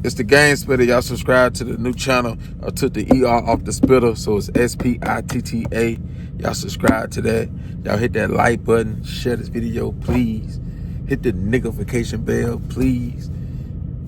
It's the Game Spitter. Y'all subscribe to the new channel. I took the ER off the spitter, so it's SPITTA. Y'all subscribe to that. Y'all hit that like button. Share this video, please. Hit the niggification bell, please.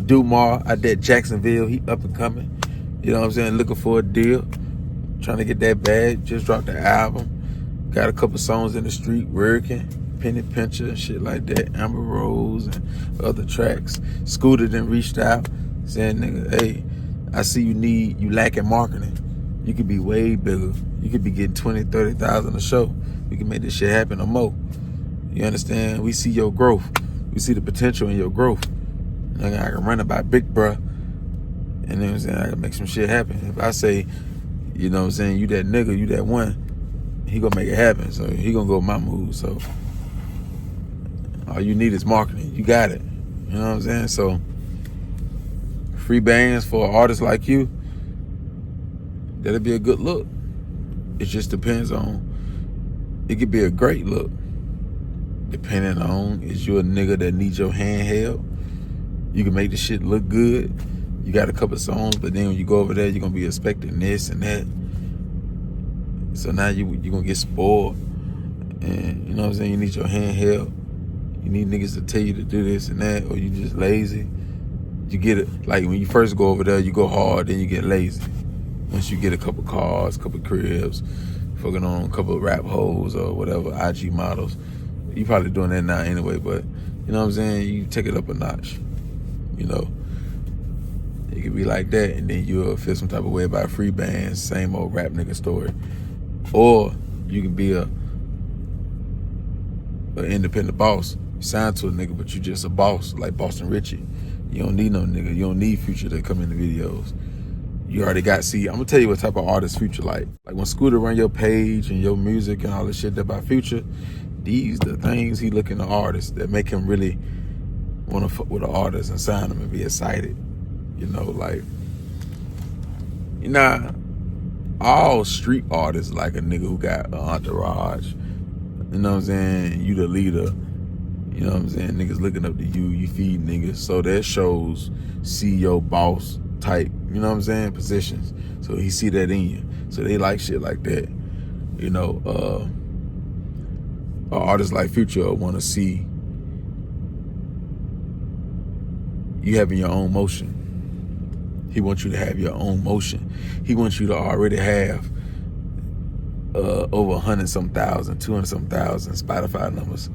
Dumar out there, Jacksonville. He up and coming. You know what I'm saying? Looking for a deal. Trying to get that bag. Just dropped the album. Got a couple songs in the street working. Penny Pincher and shit like that. Amber Rose and other tracks. Scooter then reached out saying, nigga, hey, I see you lacking marketing. You could be way bigger. You could be getting 20, 30,000 a show. We can make this shit happen or more. You understand? We see your growth. We see the potential in your growth. I can run about big bruh. And then I'm saying I can make some shit happen. If I say, you know what I'm saying, you that nigga, you that one, he gonna make it happen. So he gonna go with my move. So all you need is marketing. You got it. You know what I'm saying? So Freebands for artists like you, that'll be a good look. It just depends on, it could be a great look. Depending on, is you a nigga that needs your hand held? You can make the shit look good. You got a couple of songs, but then when you go over there, you're gonna be expecting this and that. So now you're gonna get spoiled. And you know what I'm saying? You need your hand held. You need niggas to tell you to do this and that, or you just lazy. You get it, like when you first go over there, you go hard, then you get lazy. Once you get a couple cars, couple cribs, fucking on a couple of rap hoes or whatever, IG models. You probably doing that now anyway, but you know what I'm saying? You take it up a notch, you know? It could be like that, and then you'll feel some type of way about Freebands, same old rap nigga story. Or you can be an independent boss. You sign to a nigga, but you just a boss, like Boston Richie. You don't need no nigga. You don't need Future to come in the videos. You already got, see, I'm gonna tell you what type of artist Future like. Like when Scooter run your page and your music and all the shit that about Future, these the things he looking at artists that make him really wanna fuck with an artist and sign him and be excited. You know, like, you know, all street artists like a nigga who got an entourage. You know what I'm saying? You the leader. You know what I'm saying? Niggas looking up to you. You feed niggas. So that shows CEO boss type, you know what I'm saying, positions. So he see that in you. So they like shit like that. You know, an artist like Future want to see you having your own motion. He wants you to have your own motion. He wants you to already have over 100-some thousand, 200-some thousand Spotify numbers.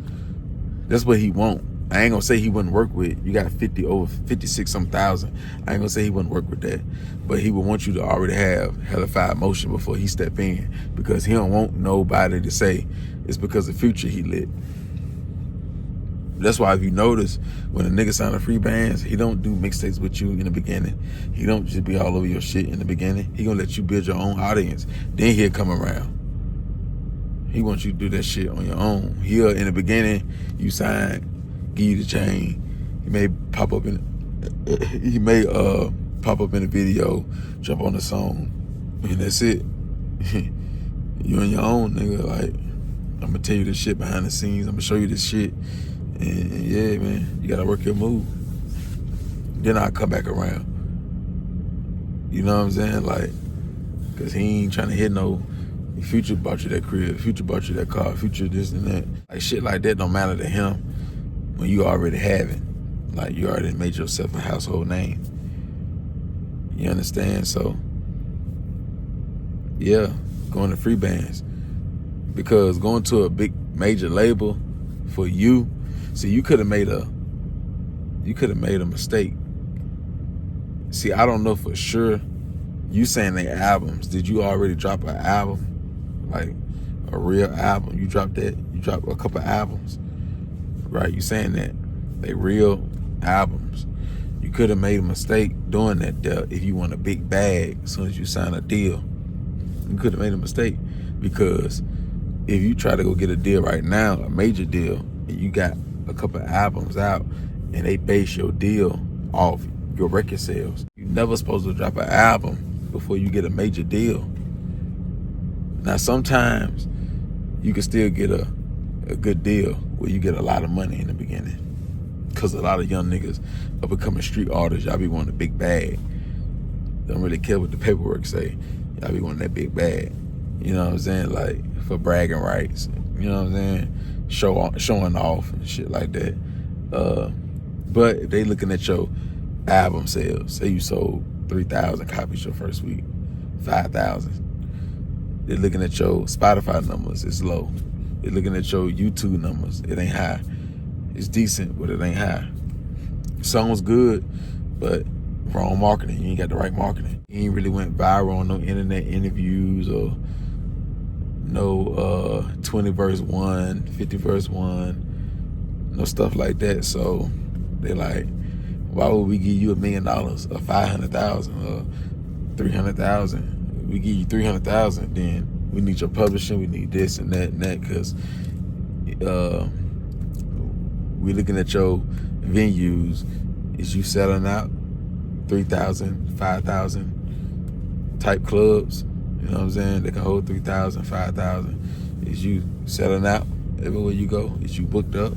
That's what he want. I ain't gonna say he wouldn't work with, you got 50, over 56-some thousand. I ain't gonna say he wouldn't work with that. But he would want you to already have hellified motion before he step in, because he don't want nobody to say it's because of Future he lit. That's why if you notice, when a nigga sign a Freebands, he don't do mixtapes with you in the beginning. He don't just be all over your shit in the beginning. He gonna let you build your own audience. Then he'll come around. He wants you to do that shit on your own. He'll, in the beginning, you sign, give you the chain. He may pop up in a video, jump on the song, and that's it. You on your own, nigga. Like, I'm gonna tell you this shit behind the scenes. I'm gonna show you this shit. And yeah, man, you gotta work your move. Then I'll come back around. You know what I'm saying? Like, cause he ain't trying to hit no Future bought you that crib, Future bought you that car, Future this and that. Like shit like that don't matter to him when you already have it. Like you already made yourself a household name. You understand? So yeah, going to Freebands. Because going to a big major label for you, see, you could have made a mistake. See, I don't know for sure. You saying they albums. Did you already drop an album? Like a real album? You dropped that? You dropped a couple albums, right? You saying that they real albums. You could have made a mistake doing that there if you want a big bag as soon as you sign a deal. You could have made a mistake, because if you try to go get a deal right now, a major deal, and you got a couple of albums out and they base your deal off your record sales, you're never supposed to drop an album before you get a major deal. Now sometimes you can still get a good deal where you get a lot of money in the beginning. Cause a lot of young niggas are becoming street artists. Y'all be wanting a big bag. Don't really care what the paperwork say. Y'all be wanting that big bag. You know what I'm saying? Like, for bragging rights. You know what I'm saying? Showing off and shit like that. But if they looking at your album sales, say you sold 3,000 copies your first week, 5,000. They're looking at your Spotify numbers, it's low. They're looking at your YouTube numbers, it ain't high. It's decent, but it ain't high. Song's good, but wrong marketing. You ain't got the right marketing. You ain't really went viral on no internet interviews or no 20 verse 1, 50 verse 1, no stuff like that. So they like, why would we give you $1 million or 500,000 or 300,000? We give you 300,000, then we need your publishing, we need this and that, because we looking at your venues. Is you selling out 3,000, 5,000 type clubs? You know what I'm saying? They can hold 3,000, 5,000. Is you selling out everywhere you go? Is you booked up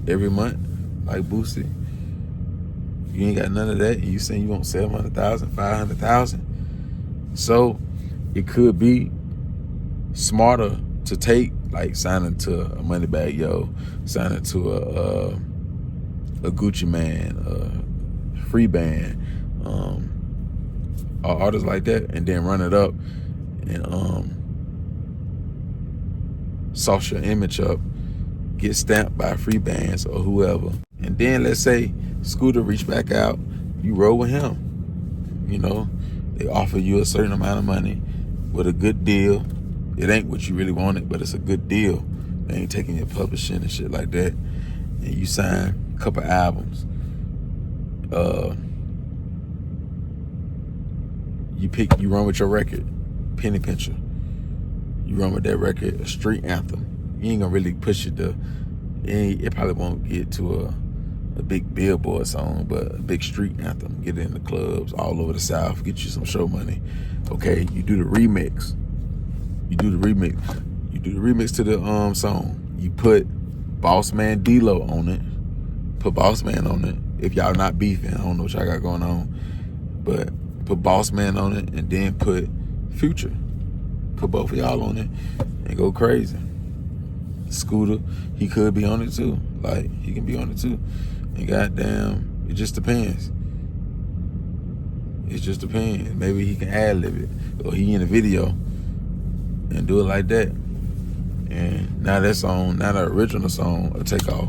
every month like Boosie? You ain't got none of that. You saying you want 700,000, 500,000? So it could be smarter to take, like signing to a Moneybagg Yo, signing to a Gucci Man, FreeBandz, or artists like that, and then run it up and sauce your image up, get stamped by Freebands or whoever. And then let's say Scooter reach back out, you roll with him. You know, they offer you a certain amount of money with a good deal. It ain't what you really wanted, but it's a good deal. They ain't taking your publishing and shit like that. And you sign a couple albums. You run with your record, Penny Pincher. You run with that record, a street anthem. You ain't gonna really push it to, it probably won't get to a big billboard song, but a big street anthem. Get it in the clubs all over the South, get you some show money. Okay, you do the remix. You do the remix to the song. You put Boss Man D-Lo on it. Put Boss Man on it. If y'all not beefing, I don't know what y'all got going on, but put Boss Man on it, and then put Future. Put both of y'all on it and go crazy. Scooter, he could be on it too. Like, he can be on it too. And goddamn, it just depends. It just depends. Maybe he can ad-lib it, or he in a video and do it like that. And now that song, now the original song will take off.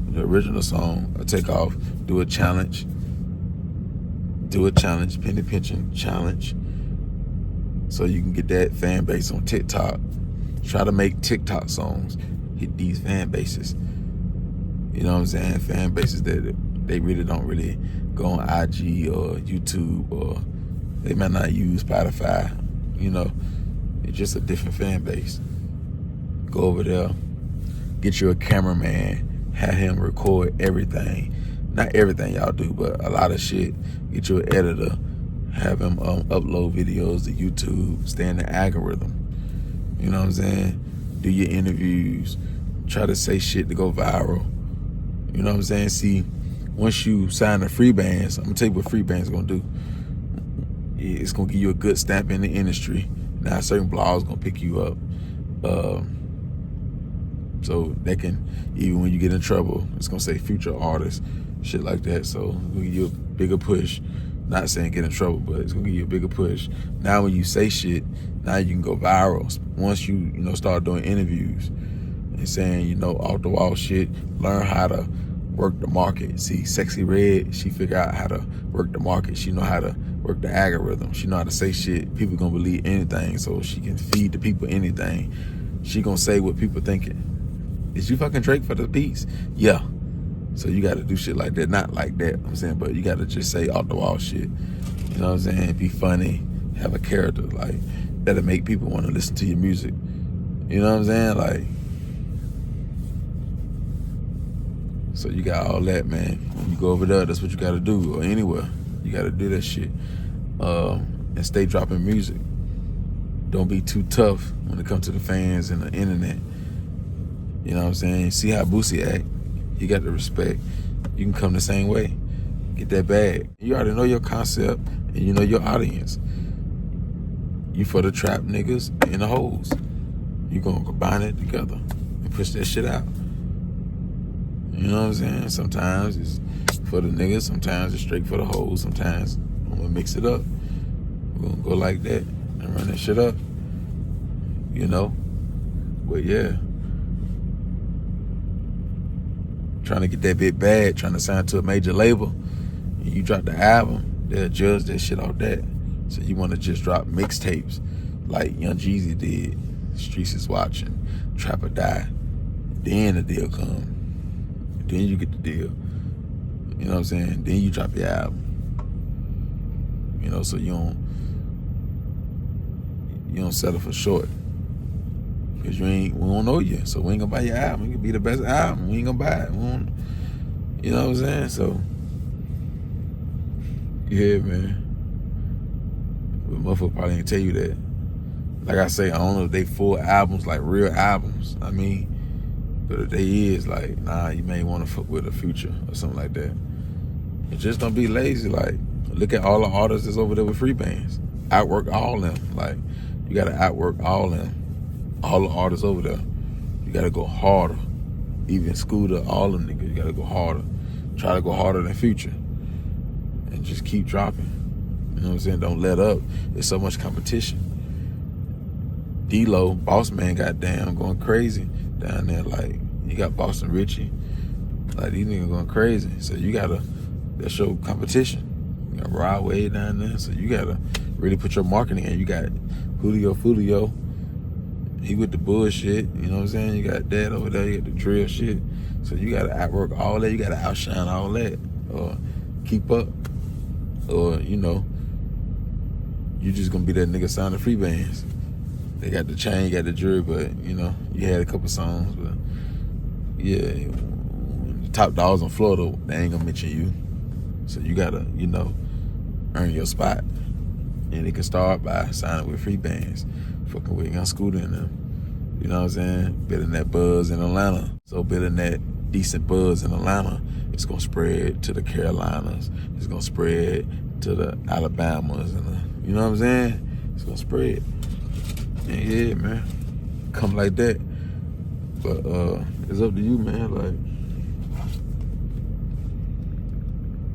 The original song will take off. Do a challenge. Penny pinching challenge. So you can get that fan base on TikTok. Try to make TikTok songs hit these fan bases. You know what I'm saying? Fan bases that they really don't really go on IG or YouTube, or they might not use Spotify. You know, it's just a different fan base. Go over there, get you a cameraman, have him record everything. Not everything y'all do, but a lot of shit. Get you an editor, have him upload videos to YouTube, stay in the algorithm. You know what I'm saying? Do your interviews, try to say shit to go viral. You know what I'm saying? See, once you sign the Freebands, I'm gonna tell you what Freebands gonna do. It's gonna give you a good stamp in the industry. Now certain blogs gonna pick you up. So they can, even when you get in trouble, it's gonna say future artist, shit like that. So it's gonna give you a bigger push. Not saying get in trouble, but it's gonna give you a bigger push. Now when you say shit, now you can go viral. Once you start doing interviews and saying, off the wall shit, learn how to work the market. See, Sexy Red, she figure out how to work the market. She know how to work the algorithm. She know how to say shit. People gonna believe anything, so she can feed the people anything. She gonna say what people thinking. Is you fucking Drake for the beats? Yeah. So you gotta do shit like that. Not like that, I'm saying, but you gotta just say off the wall shit. You know what I'm saying? Be funny, have a character, like, that'll make people wanna listen to your music. You know what I'm saying? Like, so you got all that, man. When you go over there, that's what you gotta do, or anywhere. You gotta do that shit. And stay dropping music. Don't be too tough when it comes to the fans and the internet. You know what I'm saying? See how Boosie act. He got the respect. You can come the same way. Get that bag. You already know your concept and you know your audience. You for the trap niggas and the hoes. You gonna combine it together and push that shit out. You know what I'm saying? Sometimes it's for the niggas, sometimes it's straight for the hoes, sometimes I'm gonna mix it up. We're gonna go like that and run that shit up. You know? But yeah. Trying to get that bit bad, trying to sign to a major label. And you drop the album, they'll judge that shit off that. So you wanna just drop mixtapes like Young Jeezy did. Streets is watching, Trap or Die. Then the deal come. Then you get the deal. You know what I'm saying? Then you drop your album. You know, so you don't settle for short. Because we don't know you. So we ain't gonna buy your album. It could be the best album. We ain't gonna buy it. You know what I'm saying? So yeah, man. But motherfucker probably ain't tell you that. Like I say, I don't know if they full albums, like real albums. I mean, but if they is, like, nah, you may want to fuck with a Future or something like that. And just don't be lazy. Like, look at all the artists that's over there with FreeBandz. Outwork all them. Like, you gotta outwork all them. All the artists over there. You gotta go harder. Even Scooter, all them niggas, you gotta go harder. Try to go harder than Future. And just keep dropping. You know what I'm saying? Don't let up. There's so much competition. D-Lo, Boss Man, goddamn, going crazy down there. Like, you got Boston Richie. Like, these niggas going crazy. So you gotta, that show competition. You got Rod Wave down there. So you gotta really put your marketing in. You got Julio Fulio. He with the bullshit. You know what I'm saying? You got that over there. You got the drill shit. So you gotta outwork all that. You gotta outshine all that. Or keep up. Or, you know, you just gonna be that nigga signing Freebands. They got the chain, you got the jewelry, but, you know, you had a couple songs, but yeah, the top dogs in Florida, they ain't gonna mention you. So you gotta, you know, earn your spot. And it can start by signing with Freebands, fucking with Young Scooter and them. You know what I'm saying? Building that buzz in Atlanta. So building that decent buzz in Atlanta, it's gonna spread to the Carolinas. It's gonna spread to the Alabamas, and you know what I'm saying? It's gonna spread. And yeah, man, come like that. But it's up to you, man.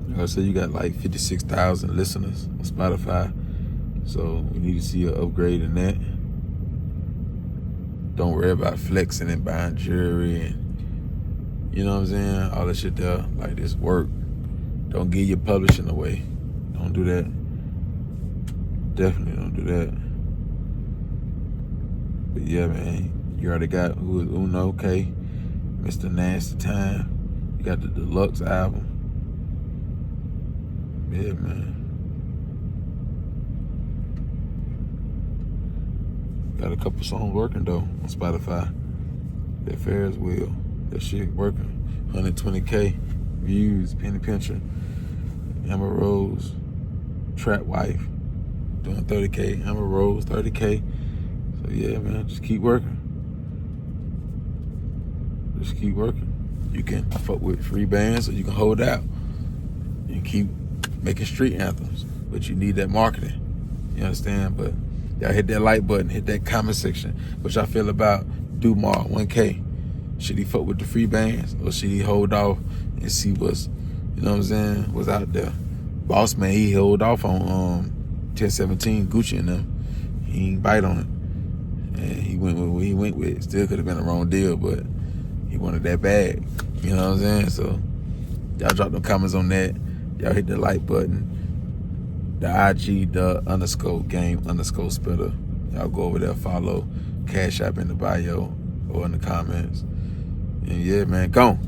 Like I said, you got like 56,000 listeners on Spotify. So we need to see an upgrade in that. Don't worry about flexing and buying jewelry and, you know what I'm saying? All that shit there, like this work. Don't give your publishing away. Don't do that. Definitely don't do that. But yeah, man, you already got Who Is Uno, okay? Mr. Nasty Time. You got the deluxe album. Yeah, man. Got a couple songs working though on Spotify. That Ferris wheel, that shit working. 120K views, Penny Pincher, Amber Rose, Trap Wife, doing 30K, Amber Rose, 30K. So yeah, man, just keep working. Just keep working. You can fuck with FreeBandz or you can hold out. You can keep making street anthems, but you need that marketing. You understand? But y'all hit that like button, hit that comment section. What y'all feel about Dumar 1K? Should he fuck with the FreeBandz or should he hold off and see what's, you know what I'm saying, what's out there? Boss Man, he held off on 1017 Gucci and them. He ain't bite on it. And he went with what he went with. Still could have been a wrong deal, but he wanted that bag. You know what I'm saying? So y'all drop them comments on that. Y'all hit the like button. The IG, _game_spitter. Y'all go over there, follow. Cash App in the bio or in the comments. And yeah, man, go.